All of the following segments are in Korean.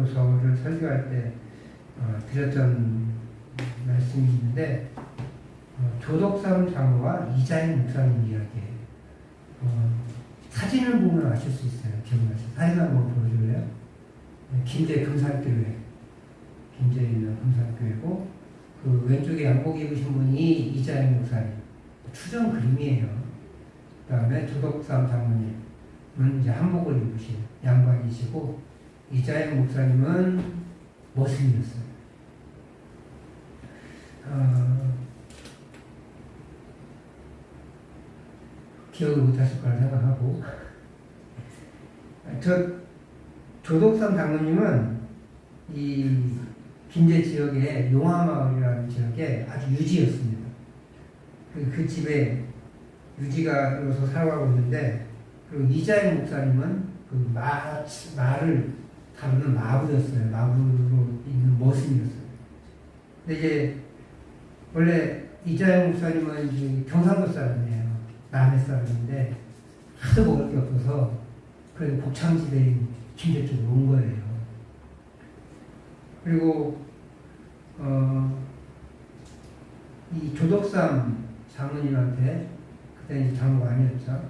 교도소를 설교할 때 드렸던 말씀이 있는데 조덕삼 장로와 이자인 목사님 이야기예요. 사진을 보면 아실 수 있어요. 기억나시죠? 사진 한번 보여줄래요? 김제 금산교회, 김제에 있는 금산교회고 그 왼쪽에 양복 입으신 분이 이자인 목사님, 추정 그림이에요. 그 다음에 조덕삼 장로님은 이제 한복을 입으신 양반이시고 이자인 목사님은 머슴이었어요. 기억을 못하실 거라 생각하고 조덕삼 장로님은 이 김제 지역의 용화마을이라는 지역에 아주 유지였습니다. 그 집에 유지가로서 살아가고 있는데 그리고 이자인 목사님은 그 말을 다루는 마부였어요. 마부로 있는 머슴이었어요. 근데 이제 원래 이자인 목사님은 이제 경상도 사람이에요. 남해 사람인데 하도 먹을 게 없어서 그래도 곡창지대인 김제 쪽으로 온 거예요. 그리고 이 조덕삼 장로님한테 그때 이제 장로가 아니었죠.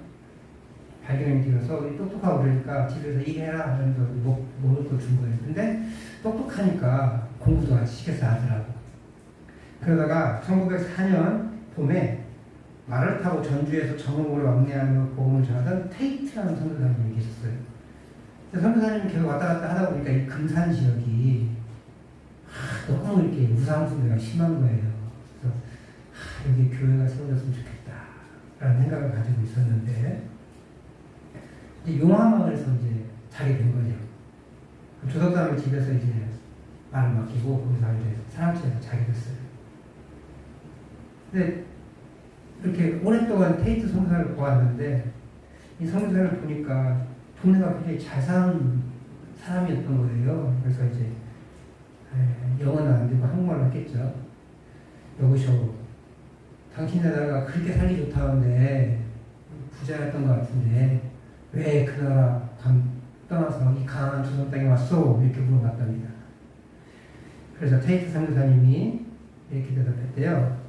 발견이 되어서 똑똑하고 그러니까 집에서 일해라 하면서 먹을 거 준 거예요. 근데 똑똑하니까 공부도 같이 시켜서 하더라고. 그러다가 1904년 봄에 말을 타고 전주에서 전국으로 왕래하며 복음을 전하던 테이트라는 선교사님이 계셨어요. 선교사님이 계속 왔다 갔다 하다 보니까 이 금산 지역이 너무 이렇게 우상숭배가 심한 거예요. 그래서 여기 교회가 세워졌으면 좋겠다 라는 생각을 가지고 있었는데 이제 용화마을에서 이제 자게 된 거죠. 조덕삼의 집에서 이제 말을 맡기고 거기서 이제 사랑채에서 자게 됐어요. 근데 이렇게 오랫동안 테이트 선교사를 보았는데 이 선교사를 보니까 동네가 굉장히 잘 사는 사람이었던 거예요. 그래서 이제 영어는 안 되고 한국말로 했겠죠. 여보쇼, 당신 나라가 그렇게 살기 좋다는데 부자였던 것 같은데 왜 그 나라 떠나서 이 가난한 조선 땅에 왔어? 이렇게 물어봤답니다. 그래서 테이트 선교사님이 이렇게 대답했대요.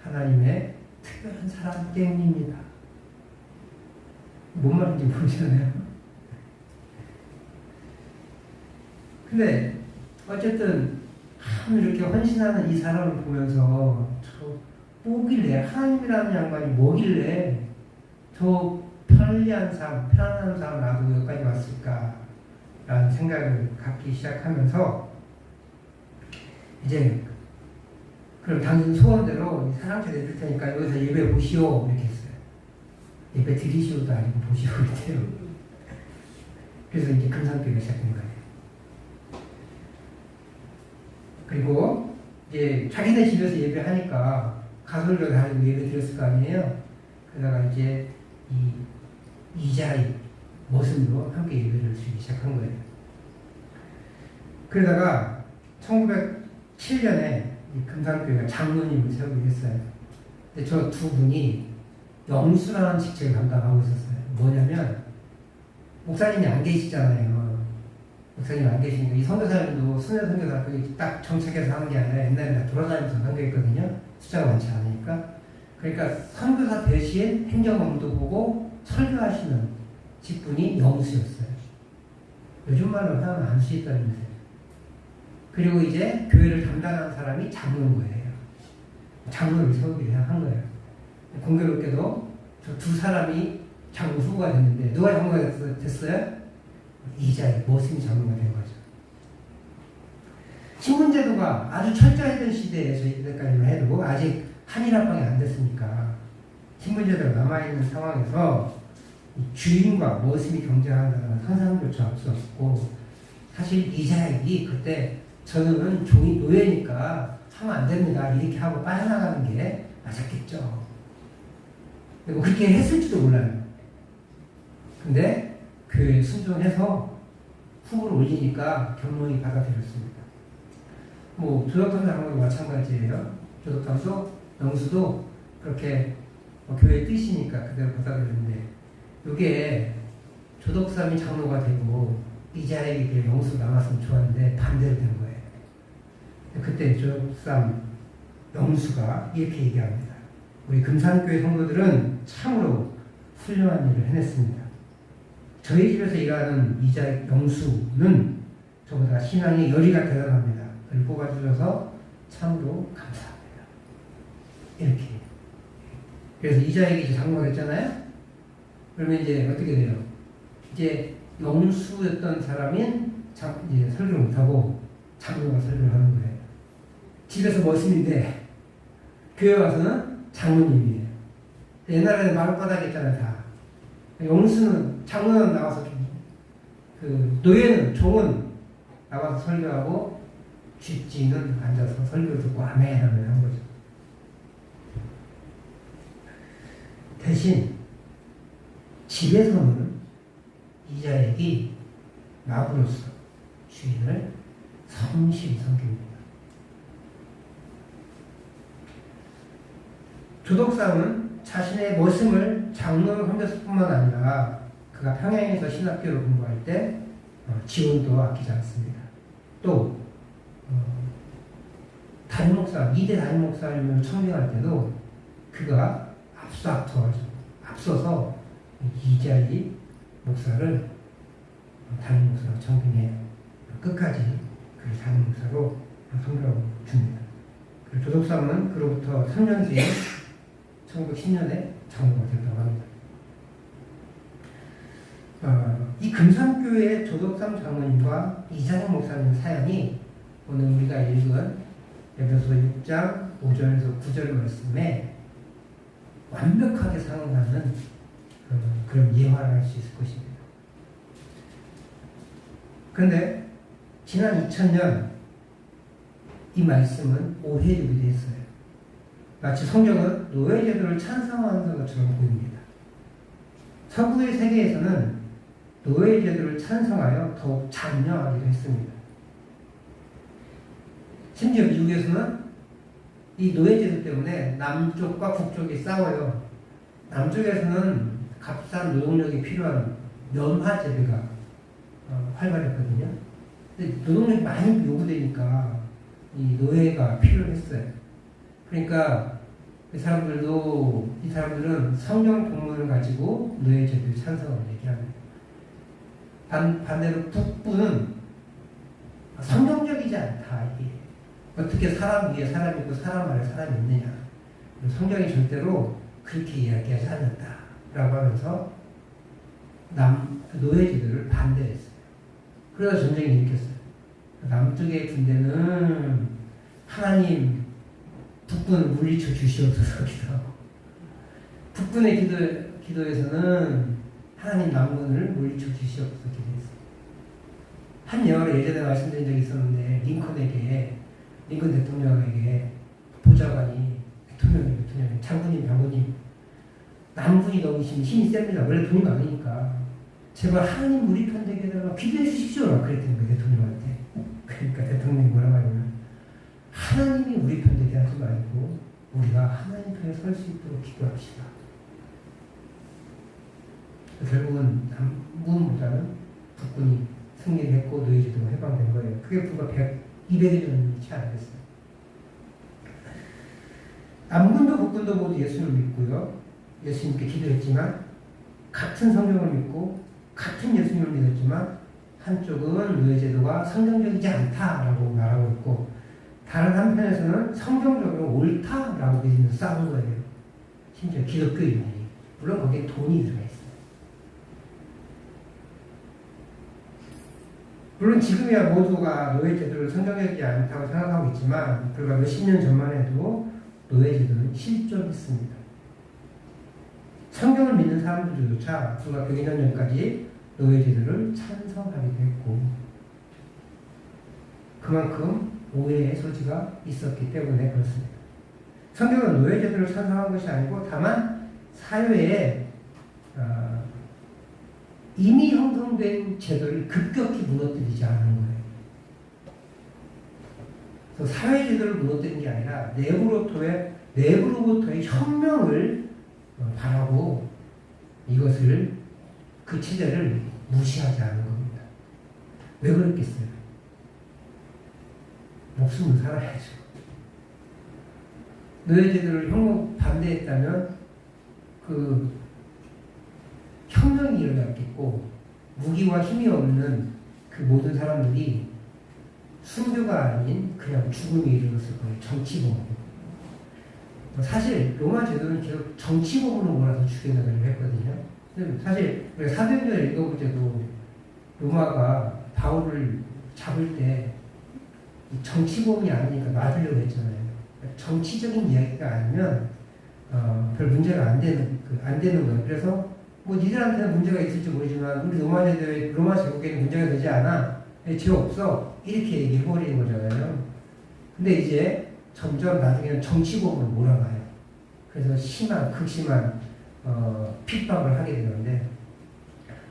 하나님의 특별한 사람 때문입니다. 뭔 말인지 모르잖아요. 근데 어쨌든 이렇게 헌신하는 이 사람을 보면서 뭐길래 하나님이라는 양반이 뭐길래 저 편리한 삶, 편안한 삶 나도 여기까지 왔을까 라는 생각을 갖기 시작하면서 이제 그럼 당신 소원대로 사랑채 내줄 테니까 여기서 예배 보시오 이렇게 했어요. 예배 드리시오도 아니고 보시오 이랬대요. 그래서 이제 금산교회가 시작된 거예요. 그리고 이제 자기네 집에서 예배하니까 가솔교 다니고 예배 드렸을 거 아니에요. 그러다가 이제 이자의 모습으로 함께 예배를 드리기 시작한 거예요. 그러다가 1907년에 금산교회가 장로님을 세우게 했어요. 근데 저 두 분이 영수라는 직책을 담당하고 있었어요. 뭐냐면 목사님이 안 계시잖아요. 목사님 안 계시니까 이 선교사님도 순회 선교사 딱 정책해서 하는 게 아니라 옛날에 다 돌아다니면서 선교했거든요. 숫자가 많지 않으니까. 그러니까 선교사 대신 행정업무도 보고 설교하시는 직분이 영수였어요. 요즘 말로 하면 안 수 있다면서요. 그리고 이제 교회를 담당하는 사람이 장로인 거예요. 장로를 세우기로 한 거예요. 공교롭게도 저 두 사람이 장로 후보가 됐는데 누가 장로가 됐어요? 이자의 모습이 장로가 된 거죠. 신분제도가 아주 철저했던 시대에서 이때까지만 해도 아직 한일합방이 안 됐으니까 신분제도가 남아있는 상황에서 주인과 모습이 경쟁한다는 상상조차 없었고 사실 이자액이 그때 저는 종이 노예니까 하면 안 됩니다 이렇게 하고 빠져나가는 게 맞았겠죠. 그리고 그렇게 했을지도 몰라요. 근데 교회에 순종해서 후보를 올리니까 경론이 받아들였습니다. 뭐 조덕삼 장로도 마찬가지예요. 조덕삼도 영수도 그렇게 교회의 뜻이니까 그대로 받아들였는데 이게 조덕삼이 장로가 되고 이자에게 영수 나왔으면 좋았는데 반대로 된 거예요. 그때 조덕삼 영수가 이렇게 얘기합니다. 우리 금산교회 성도들은 참으로 훌륭한 일을 해냈습니다. 저희 집에서 일하는 이자 영수는 저보다 신앙의 열의가 대단합니다. 그를 뽑아주셔서 참으로 감사합니다. 이렇게. 그래서 이자에게 이제 장로가 됐잖아요. 그러면 이제 어떻게 돼요? 이제 영수였던 사람인 이제 설교를 못하고 장로가 설교를 하는 거예요. 집에서 머신인데 교회 와서는 장로님이에요. 옛날에는 마룻바닥 했잖아요, 다. 영수는, 장로는 나와서 노예는, 종은 나와서 설교하고 쥐쥐는 앉아서 설교 듣고 아멘 하면 한 거죠. 대신 집에서는 이자에게 마부로서 주인을 성실히 섬깁니다. 조덕삼은 자신의 모습을 장로로 섬겼을 뿐만 아니라 그가 평양에서 신학교를 공부할 때 지원도 아끼지 않습니다. 또 담임 목사, 2대 담임 목사님을 청빙할 때도 그가 앞서서 이자리 목사를 담임 목사로 청빙해요. 끝까지 그 담임 목사로 선교하고 줍니다. 그리고 조덕삼은 그로부터 3년 뒤에 1910년에 장로가 됐다고 합니다. 이 금산교회의 조덕삼 장로님과 이장영 목사님 사연이 오늘 우리가 읽은 에베소서 6장 5절에서 9절 말씀에 완벽하게 상응하는 그런 예화를 할 수 있을 것입니다. 그런데 지난 2000년 이 말씀은 오해되게 됐어요. 마치 성경은 노예제도를 찬성하는 것처럼 보입니다. 서구의 세계에서는 노예제도를 찬성하여 더욱 장려하기도 했습니다. 심지어 미국에서는 이 노예제도 때문에 남쪽과 북쪽이 싸워요. 남쪽에서는 값싼 노동력이 필요한 면화제도가 활발했거든요. 근데 노동력이 많이 요구되니까 이 노예가 필요했어요. 그러니까 이 사람들은 성경 동문을 가지고 노예제도의 찬성을 얘기합니다. 반대로 북부는 성경적이지 않다. 이게 어떻게 사람 위에 사람이 있고 사람 아래 사람이 있느냐. 성경이 절대로 그렇게 이야기하지 않는다라고 하면서 노예제도를 반대했어요. 그래서 전쟁이 일으켰어요. 남쪽의 군대는 하나님 북군을 물리쳐 주시옵소서 기도하고, 북군의 기도에서는 하나님 남군을 물리쳐 주시옵소서 기도했어요. 한 영화를 예전에 말씀드린 적이 있었는데, 링컨 대통령에게 보좌관이 대통령님, 장군님, 남군이 너무 힘이 셉니다. 원래 돈이 많으니까 제발 하나님 우리 편 되게 해달라고 기도해 주십시오. 그랬더니 그 대통령한테. 그러니까 대통령이 뭐라고 하냐면, 하나님이 우리 편 되게 하지 말고 우리가 하나님 편에 설 수 있도록 기도합시다. 결국은 남군보다는 북군이 승리를 했고 노예제도가 해방된 거예요. 그게 불과 200여 년이 채 안 됐어요. 남군도 북군도 모두 예수를 믿고요. 예수님께 기도했지만 같은 성경을 믿고 같은 예수님을 믿었지만 한쪽은 노예제도가 성경적이지 않다라고 말하고 있고, 다른 한편에서는 성경적으로 옳다라고 믿으면서 싸운 거예요. 심지어 기독교인들이. 물론 거기에 돈이 들어가 있어요. 물론 지금이야 모두가 노예제도를 성경적이지 않다고 생각하고 있지만 불과 몇십 년 전만 해도 노예제도는 실존했습니다. 성경을 믿는 사람들조차 불과 100여 년 전까지 노예제도를 찬성하기도 했고, 그만큼 오해의 소지가 있었기 때문에 그렇습니다. 성경은 노예제도를 찬성한 것이 아니고 다만 사회에 이미 형성된 제도를 급격히 무너뜨리지 않는 거예요. 그래서 사회제도를 무너뜨린 게 아니라 내부로부터의 혁명을 바라고 그 체제를 무시하지 않는 겁니다. 왜 그랬겠어요? 목숨을 살아야죠. 노예제도를 형법 반대했다면 그 혁명이 일어났겠고 무기와 힘이 없는 그 모든 사람들이 순교가 아닌 그냥 죽음에 이르렀을 거예요. 정치범으로. 사실 로마 제도는 계속 정치범으로 몰아서 죽여나가려고 했거든요. 사실 우리가 사도행전을 읽어볼 때도 로마가 바울을 잡을 때 정치범이 아니니까 놔두려고 했잖아요. 정치적인 이야기가 아니면 별 문제가 안 되는 거예요. 그래서 뭐 니들한테는 문제가 있을지 모르지만 우리 로마 제국에는 문제가 되지 않아. 죄 없어. 이렇게 얘기해버리는 거잖아요. 근데 이제 점점 나중에는 정치범으로 몰아가요. 그래서 극심한 핍박을 하게 되는데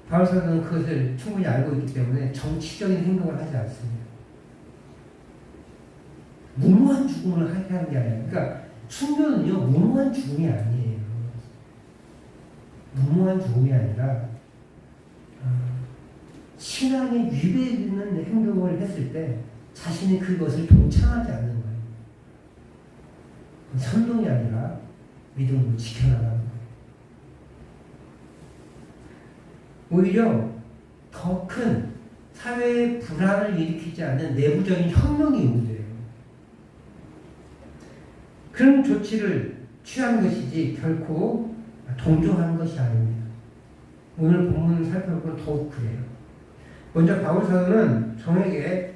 바울 사도는 그것을 충분히 알고 있기 때문에 정치적인 행동을 하지 않습니다. 무모한 죽음을 하게 하는 게 아니에요. 그러니까 순교는요 무모한 죽음이 아니에요. 무모한 죽음이 아니라 신앙에 위배되는 행동을 했을 때 자신이 그것을 동참하지 않는 거예요. 선동이 아니라 믿음으로 지켜나가는 거예요. 오히려 더 큰 사회의 불안을 일으키지 않는 내부적인 혁명이 요구돼요. 그런 조치를 취하는 것이지 결코 동조하는 것이 아닙니다. 오늘 본문을 살펴보면 더욱 그래요. 먼저 바울 사도는 정에게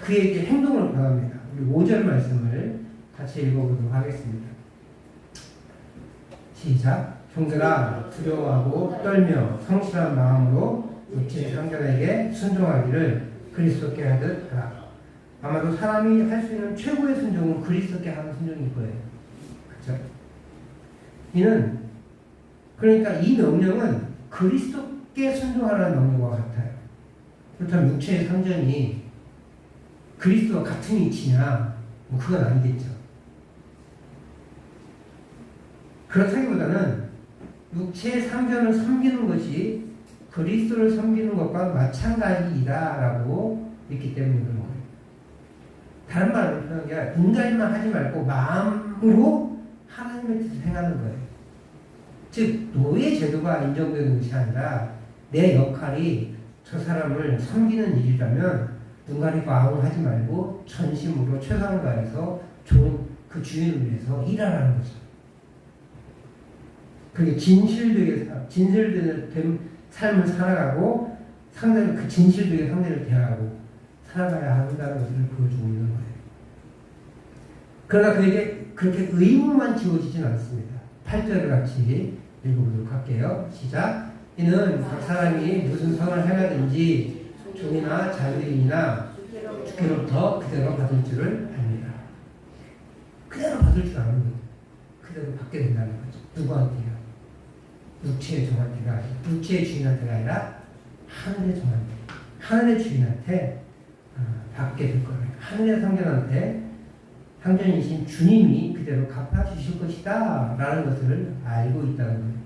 그에게 행동을 권합니다. 우리 5절 말씀을 같이 읽어보도록 하겠습니다. 시작. 형들아 두려워하고 떨며 성실한 마음으로 육체의 상전에게 순종하기를 그리스도께 하듯 하라. 아마도 사람이 할 수 있는 최고의 순종은 그리스도께 하는 순종일 거예요. 그렇죠? 그러니까 이 명령은 그리스도께 순종하라는 명령과 같아요. 그렇다면 육체의 상전이 그리스도와 같은 위치냐? 뭐 그건 아니겠죠. 그렇다기보다는 육체의 상전을 섬기는 것이 그리스도를 섬기는 것과 마찬가지이다라고 믿기 때문에 그런 거예요. 다른 말로 표현한 게 아니라 인간만 하지 말고 마음으로 하나님의 뜻을 행하는 거예요. 즉 노예 제도가 인정되는 것이 아니라 내 역할이 저 사람을 섬기는 일이라면 눈 가리고 아웅하지 말고 전심으로 최선을 다해서 좋은 그 주인을 위해서 일하라는 거죠. 그게 진실되게 진실된 삶을 살아가고 상대를 그 진실되게 상대를 대하고 살아가야 한다는 것을 보여주고 있는 거예요. 그러나 그에게 그렇게 의무만 지워지진 않습니다. 8절을 같이 읽어보도록 할게요. 시작. 이는 각 사람이 무슨 선을 행하든지 종이나 자유인이나 주께로부터 그대로 받을 줄을 압니다. 그대로 받을 줄 아는 거죠. 그대로 받게 된다는 거죠. 누구한테요? 육체의 종한테가 아니라 육체의 주인한테가 아니라 하늘의 종한테, 하늘의 주인한테 받게 될 거예요. 하늘의 상전이신 주님이 그대로 갚아주실 것이다 라는 것을 알고 있다는 거예요.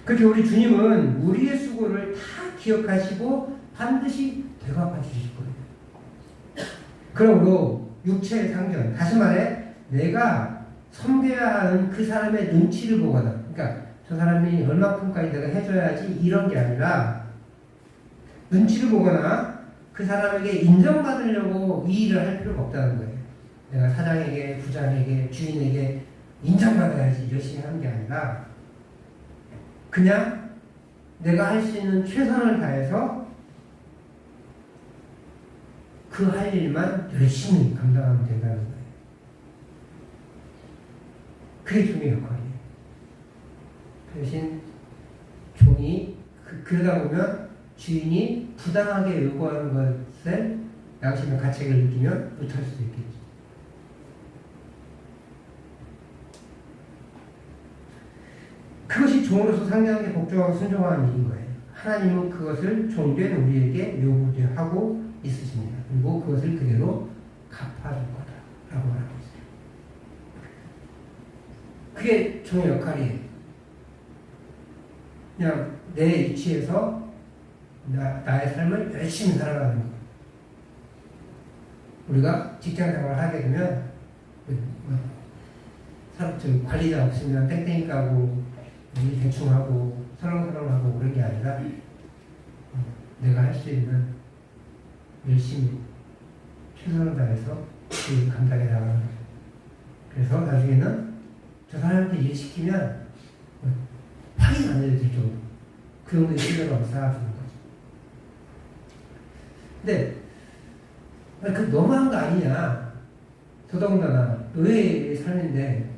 그렇게 우리 주님은 우리의 수고를 다 기억하시고 반드시 되갚아 주실 거예요. 그러므로 육체의 상전, 다시 말해 내가 섬겨야 하는 그 사람의 눈치를 보거나, 그러니까 저 사람이 얼마큼까지 내가 해줘야지 이런 게 아니라 눈치를 보거나 그 사람에게 인정받으려고 이 일을 할 필요가 없다는 거예요. 내가 사장에게, 부장에게, 주인에게 인정받아야지 열심히 하는 게 아니라 그냥 내가 할 수 있는 최선을 다해서 그 할 일만 열심히 감당하면 된다는 거예요. 그게 종의 역할이에요. 대신 종이 그러다 보면 주인이 부당하게 요구하는 것에 양심의 가책을 느끼면 못할 수도 있겠죠. 그것이 종으로서 상대에게 복종하고 순종하는 일인 거예요. 하나님은 그것을 종된 우리에게 요구하고 있으십니다. 그리고 그것을 그대로 갚아줄 거다라고 말하고 있어요. 그게 종의 역할이에요. 그냥 내 위치에서 나의 삶을 열심히 살아가는 것. 우리가 직장 생활을 하게 되면 관리자 없으면 땡땡이 까고 일 대충 하고 설렁설렁하고 그런 게 아니라 내가 할 수 있는 열심히 최선을 다해서 그 감당해 나가는 거죠. 그래서 나중에는 저 사람한테 일 시키면 확인 안 해도 될 정도 그 정도의 신뢰감을 쌓아주는 거죠. 근데 그 너무한 거 아니냐. 더더군다나 의회의 삶인데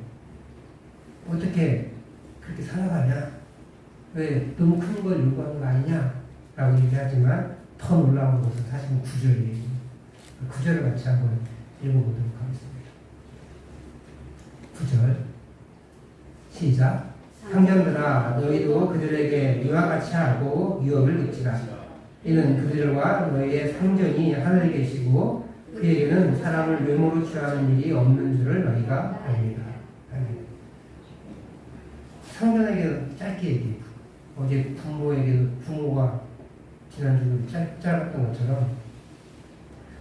어떻게 그렇게 살아가냐. 왜 너무 큰 걸 요구하는 거 아니냐 라고 얘기하지만 더 놀라운 것은 사실은 구절이에요. 구절을 같이 한번 읽어보도록 하겠습니다. 9절 시작. 상전들아 너희도 그들에게 이와 같이 하고 유업을 긋지라. 이는 그들과 너희의 상전이 하늘에 계시고 그에게는 사람을 외모로 취하는 일이 없는 줄을 너희가 압니다. 상전에게도 짧게 얘기해요. 어제 부모가 지난주도 짧았던 것처럼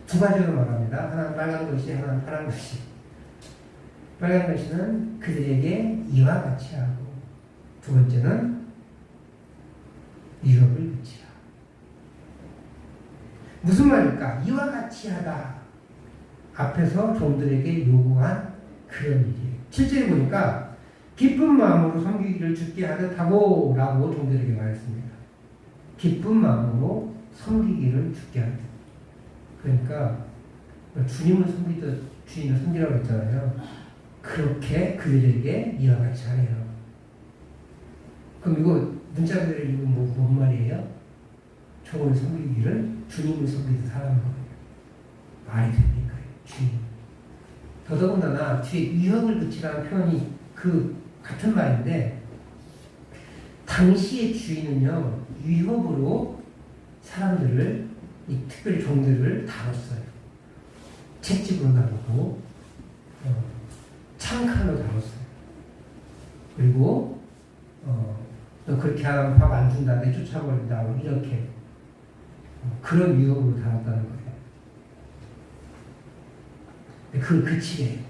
두 가지로 말합니다. 하나는 빨간 글씨, 하나는 파란 글씨. 빨간 글씨는 그들에게 이와 같이 하고 두 번째는 유업을 그치라. 무슨 말일까? 이와 같이 하다. 앞에서 종들에게 요구한 그런 일이에요. 실제로 보니까 기쁜 마음으로 섬기기를 주께 하듯 하고 라고 종들에게 말했습니다. 기쁜 마음으로 섬기기를 주께 하듯. 그러니까 주님을 섬기듯 주인을 섬기라고 했잖아요. 그렇게 그들에게 이와 같이 하래요. 그럼 이거 문자 그대로 읽으면 뭔 말이에요? 종을 섬기기를 주님을 섬기듯 하라는 거예요. 말이 됩니까? 주님. 더더군다나 뒤에 위협을 그치라는 표현이 그 같은 말인데 당시의 주인은요 위협으로 사람들을 특별히 종들을 다뤘어요. 채찍으로 다루고 창칼로 다뤘어요. 그리고 너 그렇게 하면 밥 안 준다, 내 쫓아버린다, 이렇게 그런 위협으로 다뤘다는 거예요. 그걸 그치래요.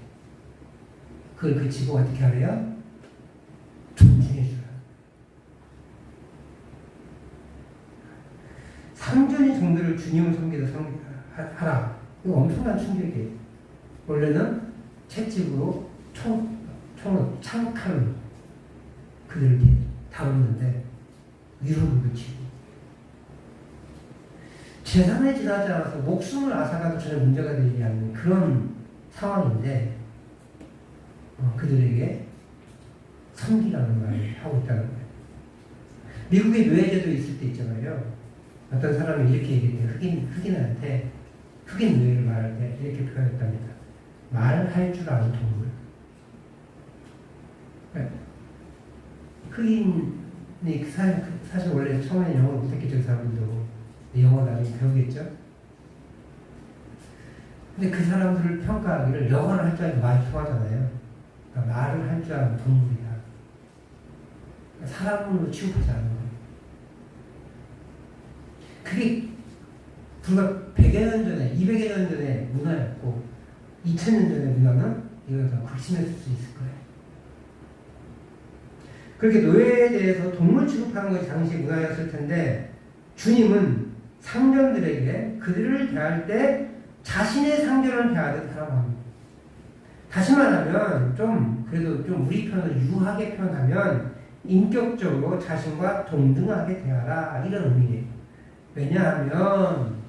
그걸 그치고 어떻게 하래요? 존중해 주라. 상전이 종들을 주님을 섬기듯 하라. 이거 엄청난 충격이에요. 원래는 채찍으로 창칼로 그들을 이렇게 다루는데 위협을 그치고 재산에 지나지 않아서 목숨을 앗아가도 전혀 문제가 되지 않는 그런 상황인데 그들에게 섬기라는 말을 하고 있다는 거예요. 미국의 노예제도 있을 때 있잖아요. 어떤 사람이 이렇게 얘기해요. 흑인한테 흑인 노예를 말할 때 이렇게 표현했답니다. 말할 줄 아는 동물. 흑인이 사실 원래 처음에 영어를 못했겠죠. 그 사람들도 영어 나중에 배우겠죠. 근데 그 사람들을 평가하기를 영어를 할 줄 알고 말이 통하잖아요. 그러니까 말을 할 줄 아는 동물이다. 그러니까 사람으로 취급하지 않는 거예요. 그게 불과 100여 년 전에, 200여 년 전에 문화였고 2000년 전에 문화는 이걸 더 극심했을 수 있을 거예요. 그렇게 노예에 대해서 동물 취급하는 것이 당시 문화였을 텐데 주님은 상전들에게 그들을 대할 때 자신의 상전을 대하듯 하라고 합니다. 다시 말하면 그래도 좀 우리 편으로 유하게 표현하면 인격적으로 자신과 동등하게 대하라 이런 의미예요. 왜냐하면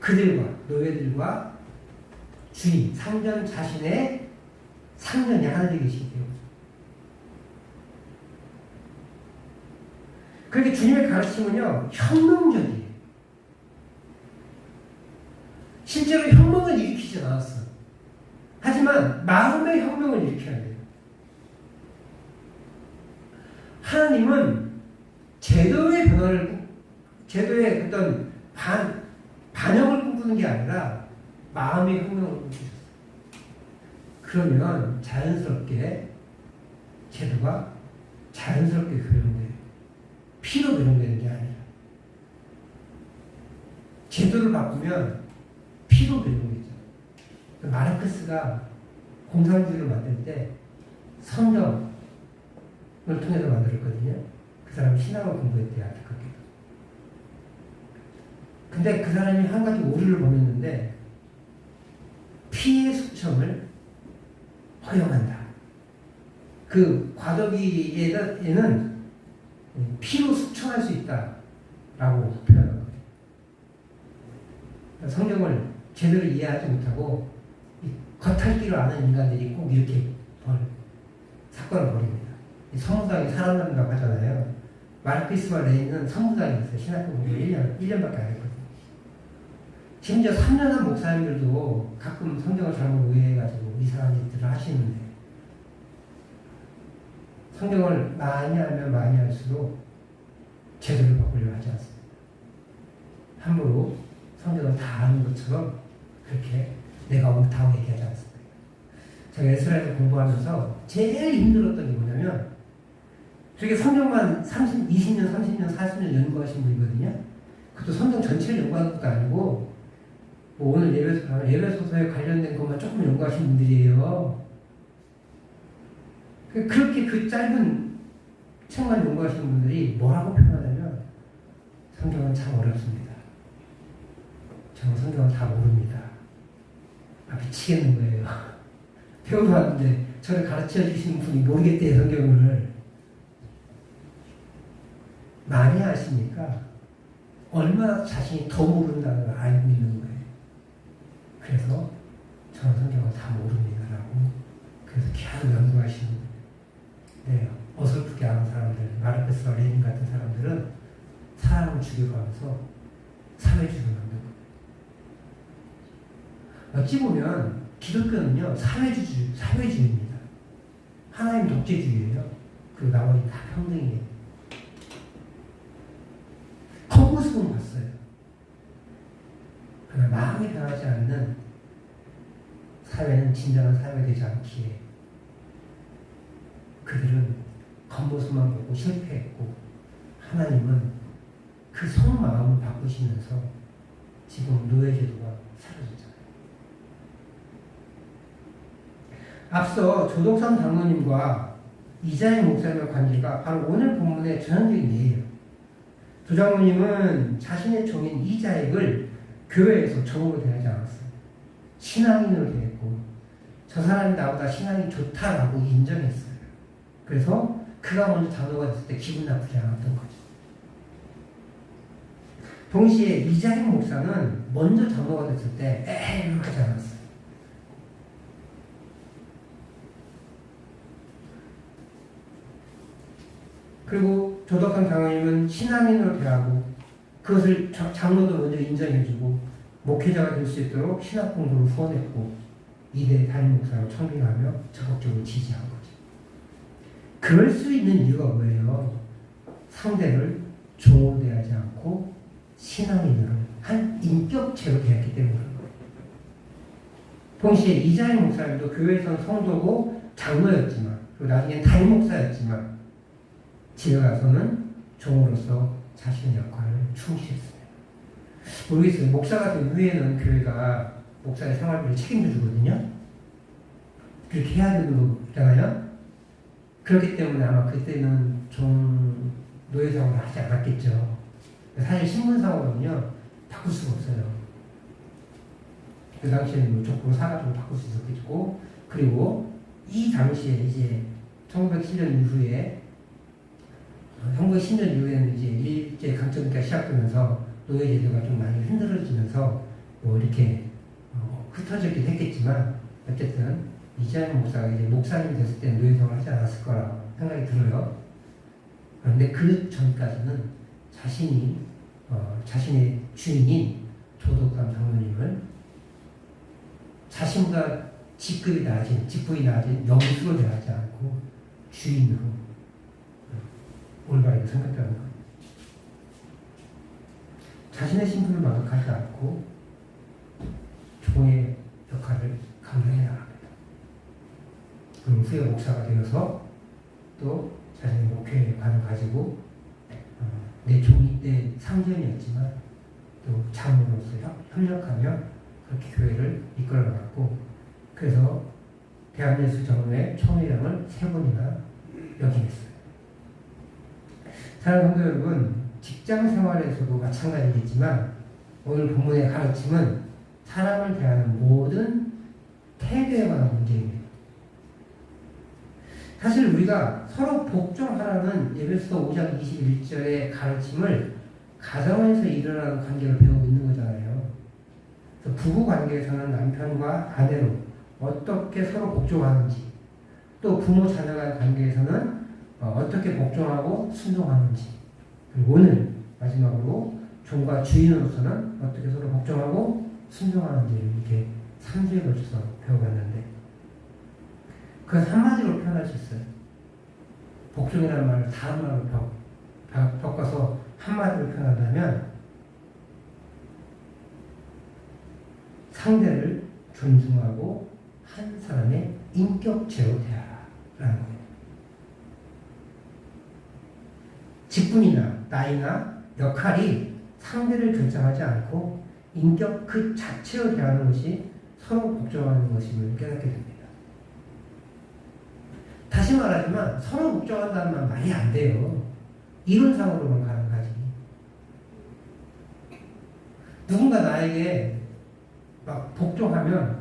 그들과 노예들과 주인, 상전 자신의 상전이 하늘에 계시기 때문에 그렇게 주님의 가르침은요 혁명적이에요. 실제로 혁명을 일으키지 않았어. 하지만 마음의 혁명을 일으켜야 돼요. 하나님은 제도의 변화를, 제도의 어떤 반영을 꿈꾸는 게 아니라 마음의 혁명을 꿈꾸셨어요. 그러면 자연스럽게 제도가 자연스럽게 교정돼요. 피로 교정되는 게 아니라 제도를 바꾸면 피로 되는 거죠. 마르크스가 공산주의를 만들 때 성경을 통해서 만들었거든요. 그 사람이 신학을 공부했대요. 안타깝게도. 근데 그 사람이 한 가지 오류를 범했는데 피의 숙청을 허용한다. 그 과도기에는 피로 숙청할 수 있다라고 표현한 거예요. 성경을 제대로 이해하지 못하고 겉핥기로 아는 인간들이 꼭 이렇게 사건을 벌입니다. 성무당이 살아남는다고 하잖아요. 마르크스와 레닌은 성무당이었어요. 신학교 공부 1년밖에 안 했거든요. 심지어 3년한 목사님들도 가끔 성경을 잘못 오해해가지고 이상한 짓들을 하시는데 성경을 많이 알면 많이 할수록 제도를 바꾸려고 하지 않습니다. 함부로 성경을 다 아는 것처럼 그렇게 내가 옳다고 얘기하지 않습니다. 제가 에스라에서 공부하면서 제일 힘들었던 게 뭐냐면 저게 성경만 20년, 30년, 40년 연구하신 분이거든요. 그것도 성경 전체를 연구하는 것도 아니고 뭐 오늘 예배소서에 관련된 것만 조금 연구하신 분들이에요. 그렇게 그 짧은 책만 연구하시는 분들이 뭐라고 표현하냐면 성경은 참 어렵습니다. 저는 성경을 다 모릅니다. 미치겠는 거예요. 배우러 왔는데 저를 가르쳐 주시는 분이 모르겠대요. 성경을. 많이 아시니까 얼마나 자신이 더 모른다는 걸 알고 있는 거예요. 그래서 저는 성경을 다 모릅니다라고 그래서 계속 연구하시는 거예요. 네, 어설프게 아는 사람들, 마르크스와 레닌 같은 사람들은 사람을 죽여가면서 사회주의를 만든 거예요. 어찌 보면 기독교는요 사회주의입니다. 하나님 독재주의예요. 그리고 나머지 다 평등이에요. 겉모습은 봤어요. 그러나 마음이 변하지 않는 사회는 진정한 사회가 되지 않기에 그들은 겉모습만 보고 실패했고 하나님은 그 속마음을 바꾸시면서 지금 노예제도가 사라졌잖아요. 앞서 조덕삼 장로님과 이자희 목사님의 관계가 바로 오늘 본문의 전형적인 예예요. 조 장로님은 자신의 종인 이자익을 교회에서 종으로 대하지 않았어요. 신앙인으로 대했고 저 사람이 나보다 신앙이 좋다라고 인정했어요. 그래서 그가 먼저 장로가 됐을 때 기분 나쁘지 않았던 거죠. 동시에 이자익 목사는 먼저 장로가 됐을 때 에이 이렇게 하지 않았어요. 그리고 조덕삼 장로님은 신앙인으로 대하고 그것을 장로도 먼저 인정해주고 목회자가 될 수 있도록 신학 공부를 후원했고 이대 담임 목사로 청빙하며 적극적으로 지지한 거죠. 그럴 수 있는 이유가 뭐예요? 상대를 종으로 대하지 않고 신앙인으로 한 인격체로 대했기 때문에 그런 거예요. 동시에 이자희 목사님도 교회에선 성도고 장로였지만 그리고 나중에 담임 목사였지만 집에 가서는 종으로서 자신의 역할을 충실했습니다. 모르겠어요. 목사가 된 후에는 교회가 목사의 생활비를 책임져 주거든요. 그렇게 해야 되는 거잖아요. 그렇기 때문에 아마 그때는 종 노예상을 하지 않았겠죠. 사실 신분상으로는요 바꿀 수가 없어요. 그 당시에는 뭐 족보 사가지고 바꿀 수 있었겠고 그리고 이 당시에 이제 1910년 이후에 1910년 이후에는 이제 일제 강점기가 시작되면서 노예제도가 좀 많이 흔들어지면서 뭐 이렇게 흩어졌긴 했겠지만 어쨌든 이자희 목사가 이제 목사님이 됐을 때 노예생활을 하지 않았을 거라 생각이 들어요. 그런데 그 전까지는 자신의 주인인 조덕삼 장로님을 자신보다 직급이 낮은 영수로 대하지 않고 주인으로 올바르게 생각하는 것. 자신의 신분을 만족하지 않고 종의 역할을 감당해 나갑니다. 그럼 후에 목사가 되어서 또 자신의 목회관을 가지고 내 종이 내 상전이었지만 또 장로로서 협력하며 그렇게 교회를 이끌어나갔고, 그래서 대한예수정회 총회장을 3번이나 역임했어요. 사랑하는 성도 여러분, 직장 생활에서도 마찬가지겠지만 오늘 본문의 가르침은 사람을 대하는 모든 태도에 관한 문제입니다. 사실 우리가 서로 복종하라는 에베소서 5장 21절의 가르침을 가정에서 일어나는 관계를 배우고 있는 거잖아요. 그래서 부부 관계에서는 남편과 아내로 어떻게 서로 복종하는지, 또 부모 자녀 간 관계에서는 어떻게 복종하고 순종하는지, 그리고 오늘 마지막으로 종과 주인으로서는 어떻게 서로 복종하고 순종하는지를 이렇게 3주에 걸쳐서 배워봤는데, 그것을 한마디로 표현할 수 있어요. 복종이라는 말을 다른 말로 바꿔서 한마디로 표현한다면 상대를 존중하고 한 사람의 인격체로 대하라라는 거예요. 직분이나 나이나 역할이 상대를 결정하지 않고 인격 그 자체로 대하는 것이 서로 복종하는 것임을 깨닫게 됩니다. 다시 말하지만 서로 복종한다는 말 말이 안 돼요. 이론상으로만 가능하지. 누군가 나에게 막 복종하면,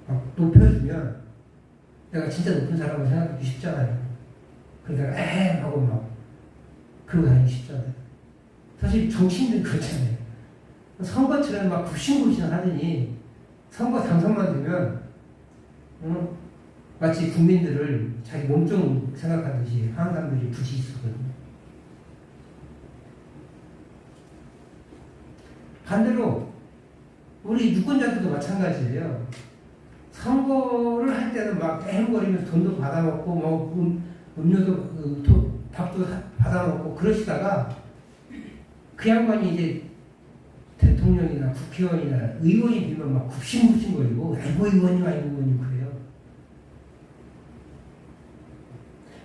막 높여주면 내가 진짜 높은 사람을 생각하기 쉽잖아요. 그러다가 에헴 하고 막 그러고 다니기 쉽잖아요. 사실 정치인들 그렇잖아요. 선거처럼 막 굽신굽신 하더니 선거 당선만 되면 마치 국민들을 자기 몸종 생각하듯이 하는 사람들이 굳이 있었거든요. 반대로 우리 유권자들도 마찬가지예요. 선거를 할 때는 막 애행거리면서 돈도 받아먹고 뭐 음료도 밥도 받아먹고 그러시다가 그 양반이 이제 대통령이나 국회의원이나 의원이 되면 막 굽신굽신거리고 아이고 의원님 아이고 의원님 그래요.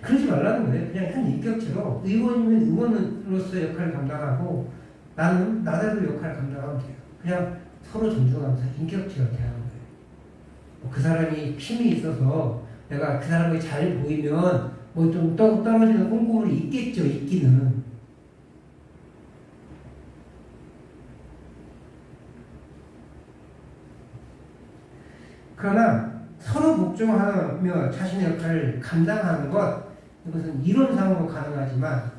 그러지 말라는 거예요. 그냥 한 인격체로 의원이면 의원으로서 역할을 감당하고 나는 나대로 역할을 감당하면 돼요. 그냥 서로 존중하면서 인격체로 대하는 거예요. 그 사람이 힘이 있어서 내가 그 사람이 잘 보이면 뭐 좀 떨어지는 꼼꼼함이 있겠죠. 있기는. 그러나 서로 복종하며 자신의 역할을 감당하는 것, 이것은 이론상으로 가능하지만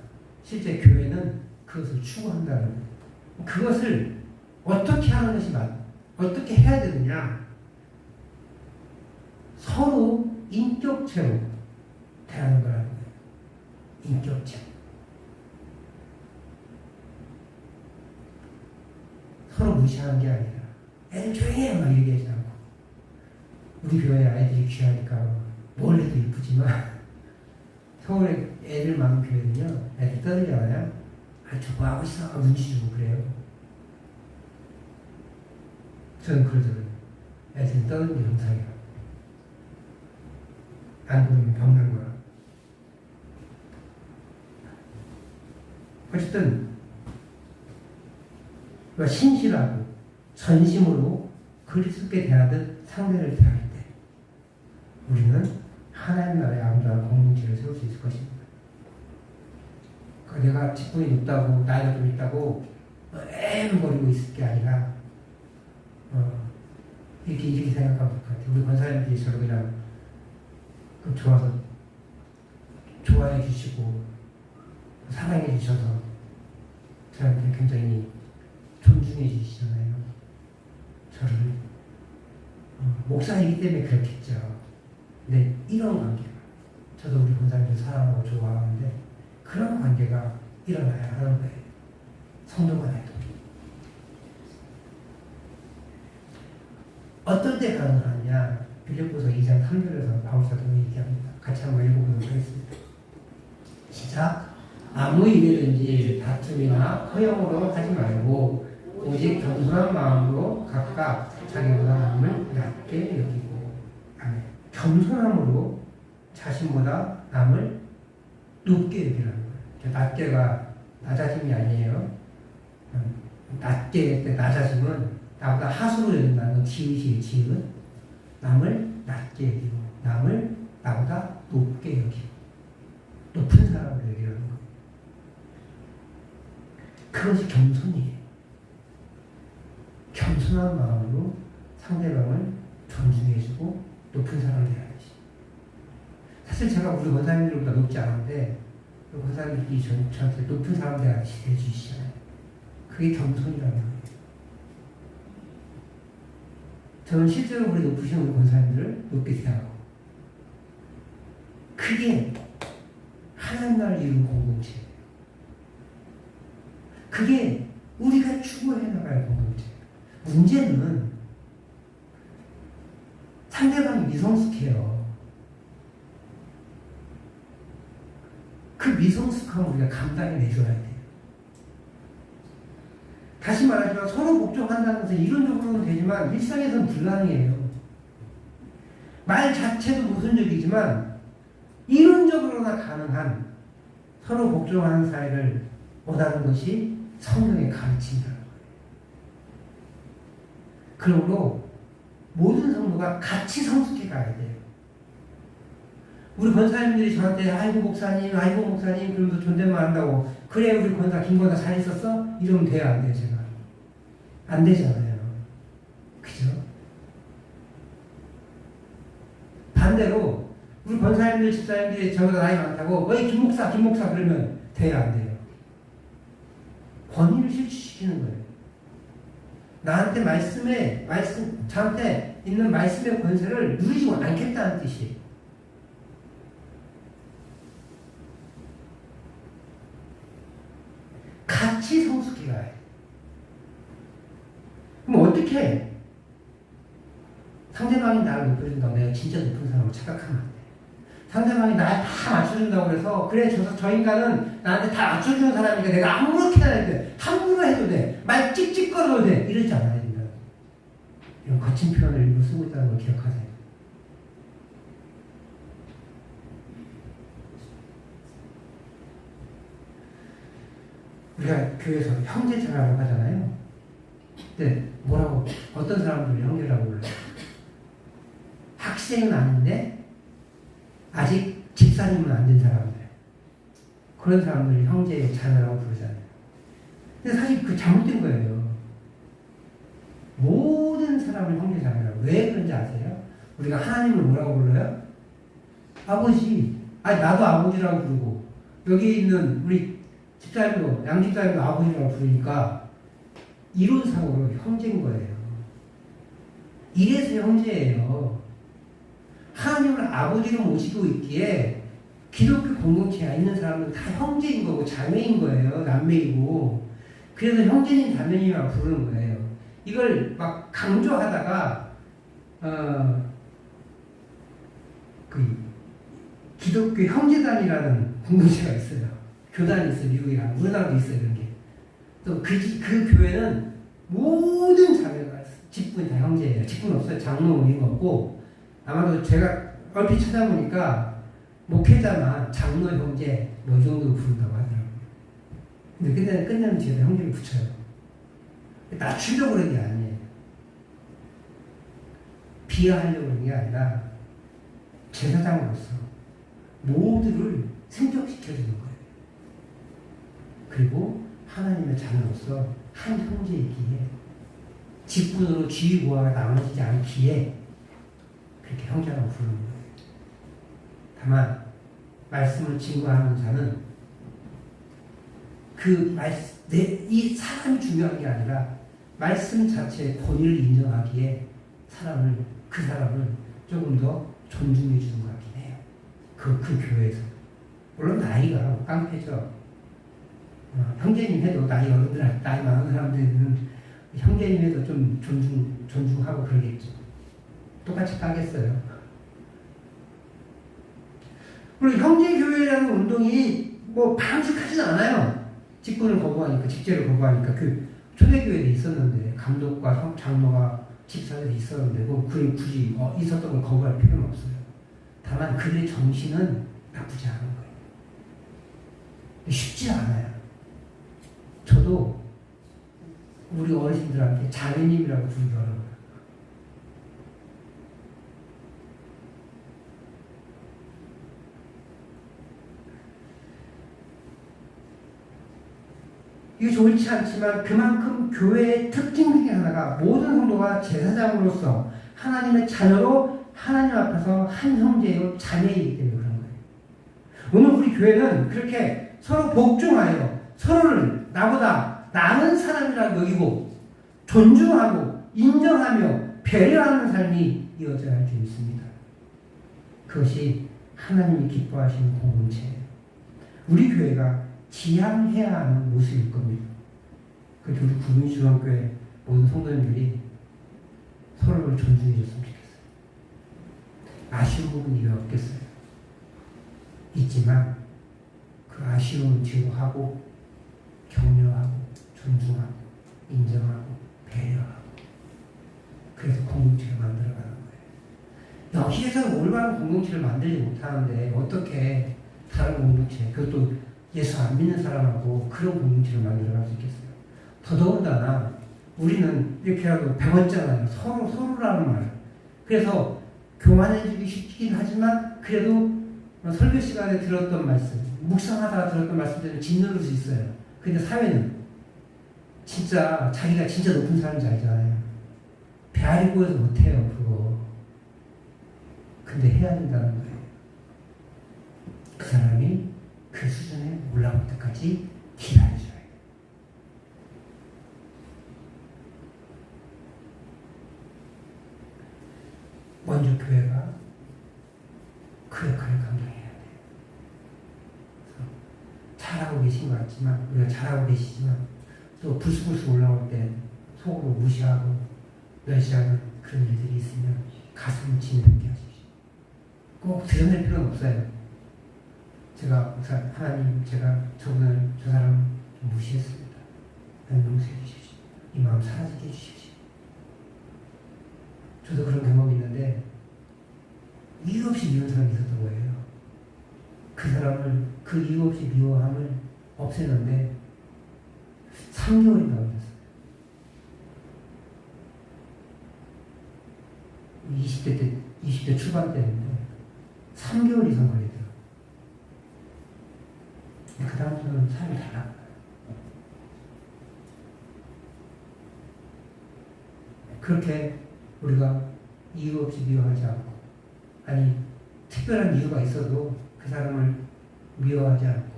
실제 교회는 그것을 추구한다는 거예요. 그것을 어떻게 하는 것이 어떻게 해야 되느냐? 서로 인격체로 대하는 거라는 거예요. 인격체. 서로 무시하는 게 아니라 애들 조용히 해! 막 얘기하지 않고, 우리 교회 아이들이 귀하니까 뭘 해도 이쁘지만 서울에 애들 많은 교회는요, 애들 떠들잖아요. 저거 하고 있어. 눈치 주고 그래요. 저는 그러잖아요. 애들 떠드는 게 정상이야. 안 그러면 병난 거야. 어쨌든 신실하고 전심으로 그리스도께 대하듯 상대를 대할 때 우리는 하나님 나라의 아름다운 공동체를 세울 수 있을 것입니다. 내가 직분이 높다고 나이가 좀 있다고 애물거리고 있을 게 아니라 이렇게 생각하면 될 것 같아요. 우리 권사님들이 저를 그냥 좋아서 좋아해 주시고 사랑해 주셔서 저한테 굉장히 존중해 주시잖아요. 저를 목사이기 때문에 그렇겠죠. 근데 이런 관계가, 저도 우리 권사님들 사랑하고 좋아하는데 그런 관계가 일어나야 하는 거예요. 성도 간에도. 어떨 때 가능하냐? 빌립보서 2장 3절에서 바울사도가 얘기합니다. 같이 한번 읽어보도록 하겠습니다. 시작. 아무 일이든지 다툼이나 허영으로 하지 말고 오직 겸손한 마음으로 각각 자기보다 남을 낮게 여기고. 아멘. 겸손함으로 자신보다 남을 높게 여기라는 거예요. 낮게가 낮아짐이 아니에요. 낮게 나 자신은 나보다 하수로 여긴다는 건 지읒이에요. 지읒. 남을 낮게 여기고 남을 나보다 높게 여기고 높은 사람으로 여기라는 거. 그것이 겸손이에요. 겸손한 마음으로 상대방을 존중해주고 높은 사람을 대하는 것이. 사실 제가 우리 권사님들보다 높지 않은데 권사님들이 저한테 높은 사람 대하듯이 대해주시잖아요. 그게 겸손이라는 거예요. 저는 실제로 우리 높으신 우리 권사님들을 높게 대하고 그게 하나님 나라를 이룬 공동체예요. 그게 우리가 추구해 나갈 공동체예요. 문제는 상대방이 미성숙해요. 그 미성숙함을 우리가 감당해 내줘야 돼요. 다시 말하지만 서로 복종한다는 것은 이론적으로는 되지만 일상에서는 불가능해요. 말 자체도 모순적이지만 이론적으로나 가능한 서로 복종하는 사이를 원하는 것이 성령의 가르침이라는 거예요. 그러므로 모든 성도가 같이 성숙해 가야 돼요. 우리 권사님들이 저한테 아이고 목사님 그러면서 존댓말 한다고 그래 우리 권사 김권사 잘 있었어? 이러면 돼요 안 돼요 제가? 안 되잖아요. 그죠? 반대로 우리 권사님들 집사님들이 저보다 나이 많다고 어이 김목사 그러면 돼요 안 돼요? 권위를 실추시키는 거예요. 나한테 저한테 있는 말씀의 권세를 누리지 않겠다는 뜻이에요. 같이 성숙해 가야 해. 그럼 어떻게 상대방이 나를 높여준다고 내가 진짜 높은 사람을 착각하면 안 돼. 상대방이 날 다 맞춰준다고 그래서 그래 저 인간은 나한테 다 맞춰주는 사람이니까 내가 아무렇게나 해도 돼. 함부로 해도 돼. 말 찍찍거려도 돼. 이러지 않아야 된다. 이런 거친 표현을 일부러 쓰고 있다는 걸 기억하세요. 우리가 교회에서 형제자라고 하잖아요. 근데 뭐라고 어떤 사람들이 형제라고 불러요? 학생은 아닌데 아직 집사님은 안 된 사람들, 그런 사람들이 형제의 자녀라고 부르잖아요. 근데 사실 그 잘못된 거예요. 모든 사람을 형제 자녀라고. 왜 그런지 아세요? 우리가 하나님을 뭐라고 불러요? 아버지. 아니 나도 아버지라고 부르고 여기 있는 우리 집사님도 양집사님도 아버지라고 부르니까 이론상으로 형제인 거예요. 이래서 형제예요. 하나님을 아버지로 모시고 있기에 기독교 공동체에 있는 사람은 다 형제인 거고 자매인 거예요. 남매이고. 그래서 형제님 자매님이라고 부르는 거예요. 이걸 막 강조하다가 그 기독교 형제단이라는 공동체가 있어요. 교단이 있어요. 미국이랑 우리나라도 있어요. 그런 게. 또 그 교회는 모든 자매가 직분이 다 형제예요. 직분 없어요. 장로 이런 거 없고 아마도 제가 얼핏 찾아보니까 목회자만 장로 형제 뭐 이 정도로 부른다고 하더라고요. 근데 끝내는 뒤에 형제를 붙여요. 낮추려고 그런 게 아니에요. 비하하려고 그런 게 아니라 제사장으로서 모두를 승격시켜주는 거예요. 그리고 하나님의 자녀로서 한 형제이기에 직분으로 지위고하가 나눠지지 않기에 그렇게 형제라고 부르는 거예요. 다만 말씀을 증거하는 자는 이 사람이 중요한 게 아니라 말씀 자체의 권위를 인정하기에 그 사람을 조금 더 존중해 주는 것 같긴 해요. 그 교회에서. 물론 나이가 깡패죠. 형제님 해도 나이 많은 사람들은 형제님 해도 좀 존중하고 그러겠죠. 똑같이 까겠어요. 그리고 형제교회라는 운동이 뭐 바람직하진 않아요. 직제를 거부하니까 그 초대교회도 있었는데 감독과 장로가 집사들이 있었는데 뭐 굳이 있었던 걸 거부할 필요는 없어요. 다만 그들의 정신은 나쁘지 않은 거예요. 쉽지 않아요. 저도 우리 어르신들한테 자매님이라고 부르더라고요. 이게 좋지 않지만 그만큼 교회의 특징 중에 하나가 모든 성도가 제사장으로서 하나님의 자녀로 하나님 앞에서 한 형제요 자매이기 때문에 그런 거예요. 오늘 우리 교회는 그렇게 서로 복종하여 서로를 나보다 나은 사람이라고 여기고 존중하고 인정하며 배려하는 삶이 이어져야 할 줄 믿습니다. 그것이 하나님이 기뻐하시는 공동체예요. 우리 교회가 지향해야 하는 모습일 겁니다. 그래서 우리 구민중앙교회 모든 성도님들이 서로를 존중해 줬으면 좋겠어요. 아쉬운 부분이 왜 없겠어요? 있지만 그 아쉬움을 제거하고 격려하고 존중하고 인정하고 배려하고 그래서 공동체를 만들어가는 거예요. 여기에서 올바른 공동체를 만들지 못하는데 어떻게 다른 공동체, 그것도 예수 안 믿는 사람하고 그런 공동체를 만들어갈 수 있겠어요? 더더군다나 우리는 이렇게라도 배웠잖아요. 서로라는 말. 그래서 교만해지기 쉽긴 하지만 그래도 설교 시간에 들었던 말씀, 묵상하다가 들었던 말씀들은 짓누를 수 있어요. 근데 사회는 진짜 자기가 진짜 높은 사람인지 알잖아요. 배알이 보여서 못해요, 그거. 근데 해야 된다는 거예요. 그 사람이 그 수준에 올라올 때까지 기다려줘야 해요. 먼저 교회가 그 역할을 감당해야 돼요. 잘하고 계신 것 같지만, 우리가 잘하고 계시지만, 또 불쑥불쑥 올라올 때 속으로 무시하고 멸시하는 그런 일들이 있으면 가슴을 짓누르게 하십시오. 꼭 드러낼 필요는 없어요. 제가 하나님, 제가 저 사람 좀 무시했습니다. 용서해 주십시오. 이 마음 사라지게 해주십시오. 저도 그런 경험이 있는데 이유 없이 미운 사람이 있었던 거예요. 그 사람을 그 이유 없이 미워함을 없애는데 3개월이 걸렸어요. 20대 초반 때였는데 3개월 이상 걸리더라고요. 그 다음부터는 삶이 달라요. 그렇게 우리가 이유 없이 미워하지 않고, 아니 특별한 이유가 있어도 그 사람을 미워하지 않고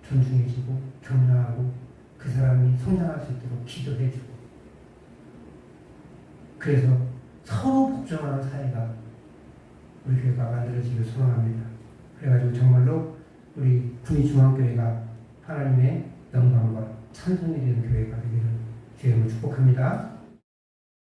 존중해주고 격려하고 그 사람이 성장할 수 있도록 기도해주고, 그래서 서로 복종하는 사회가 우리 교회가 만들어지길 소망합니다. 그래가지고 정말로 우리 구민중앙교회가 하나님의 영광과 찬송이 되는 교회가 되기를 주님으로 축복합니다.